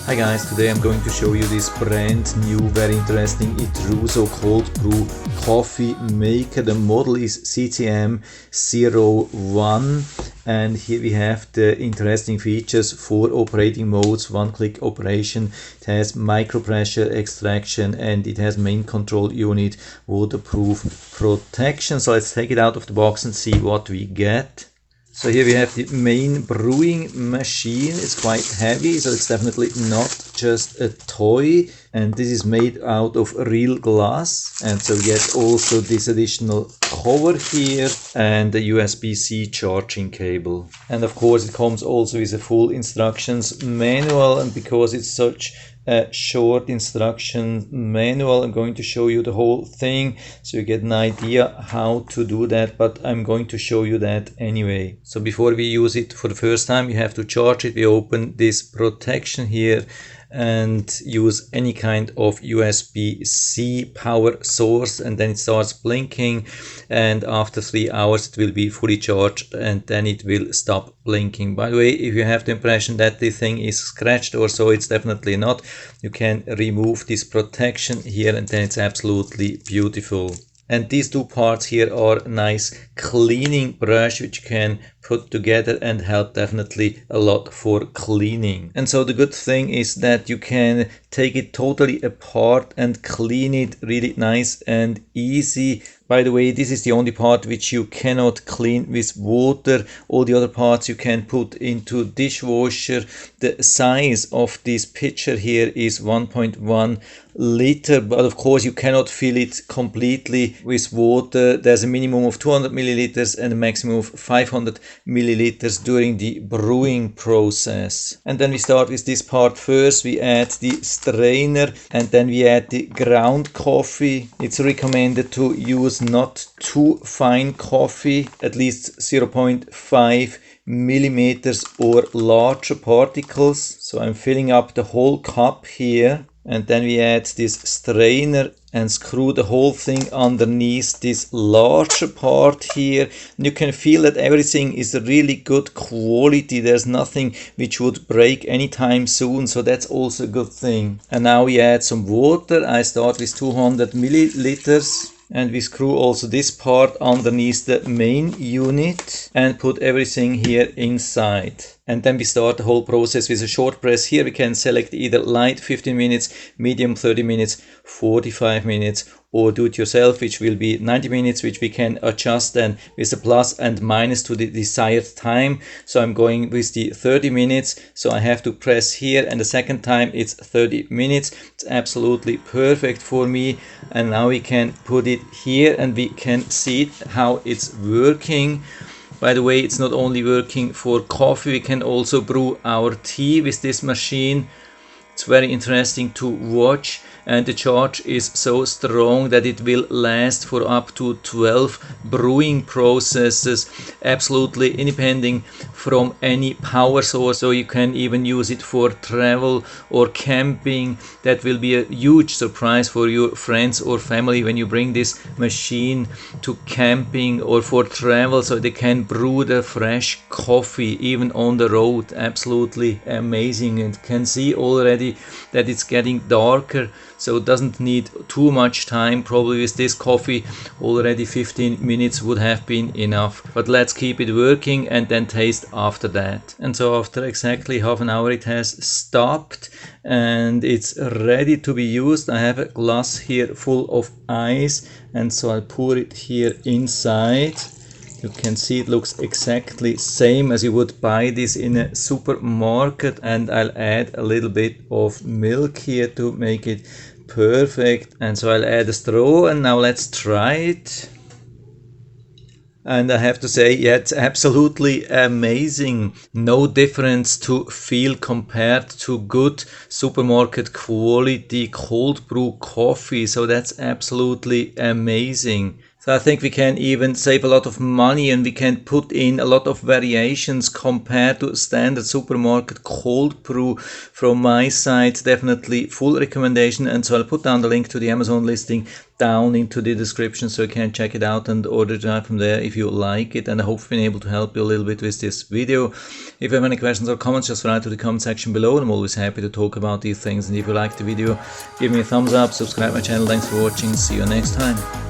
Hi guys, today I'm going to show you this brand new, very interesting Itrusou cold brew coffee maker. The model is CMM01 and here we have the interesting features: 4 operating modes, one-click operation. It has micro pressure extraction and it has main control unit, waterproof protection. So let's take it out of the box and see what we get. So here we have the main brewing machine. It's quite heavy, so it's definitely not just a toy. And this is made out of real glass. And so we get also this additional cover here and the USB-C charging cable. And of course it comes also with a full instructions manual, and because it's such a short instruction manual, I'm going to show you the whole thing so you get an idea how to do that, but I'm going to show you that anyway. So before we use it for the first time, you have to charge it. We open this protection here and use any kind of USB-C power source, and then it starts blinking, and after 3 hours it will be fully charged and then it will stop blinking. By the way, if you have the impression that the thing is scratched or so, it's definitely not. You can remove this protection here and then it's absolutely beautiful. And these two parts here are a nice cleaning brush which you can put together and help definitely a lot for cleaning. And so the good thing is that you can take it totally apart and clean it really nice and easy. By the way, this is the only part which you cannot clean with water. All the other parts you can put into dishwasher. The size of this pitcher here is 1.1 liter, but of course you cannot fill it completely with water. There's a minimum of 200 milliliters and a maximum of 500 milliliters during the brewing process. And then we start with this part first. We add the strainer and then we add the ground coffee. It's recommended to use not too fine coffee, at least 0.5 millimeters or larger particles. So I'm filling up the whole cup here, and then we add this strainer and screw the whole thing underneath this larger part here. And you can feel that everything is really good quality. There's nothing which would break anytime soon, so that's also a good thing. And now we add some water. I start with 200 milliliters. And we screw also this part underneath the main unit and put everything here inside. And then we start the whole process with a short press. Here we can select either light 15 minutes, medium 30 minutes, 45 minutes, or do it yourself, which will be 90 minutes, which we can adjust then with a plus and minus to the desired time. So I'm going with the 30 minutes. So I have to press here, and the second time it's 30 minutes. It's absolutely perfect for me. And now we can put it here and we can see how it's working. By the way, it's not only working for coffee, we can also brew our tea with this machine. It's very interesting to watch, and the charge is so strong that it will last for up to 12 brewing processes, absolutely independent from any power source. So you can even use it for travel or camping. That will be a huge surprise for your friends or family when you bring this machine to camping or for travel, so they can brew the fresh coffee even on the road. Absolutely amazing, and can see already that it's getting darker, so it doesn't need too much time. Probably with this coffee already 15 minutes would have been enough, but let's keep it working and then taste after that. And so after exactly half an hour it has stopped and it's ready to be used. I have a glass here full of ice, and so I'll pour it here inside. You can see it looks exactly same as you would buy this in a supermarket, and I'll add a little bit of milk here to make it perfect. And so I'll add a straw, and now let's try it. And I have to say, yeah, it's absolutely amazing. No difference to feel compared to good supermarket quality cold brew coffee. So that's absolutely amazing. So I think we can even save a lot of money, and we can put in a lot of variations compared to standard supermarket cold brew. From my side, definitely full recommendation. And so I'll put down the link to the Amazon listing down into the description, so you can check it out and order it from there if you like it. And I hope I've been able to help you a little bit with this video. If you have any questions or comments, just write to the comment section below. I'm always happy to talk about these things. And if you liked the video, give me a thumbs up, subscribe my channel. Thanks for watching. See you next time.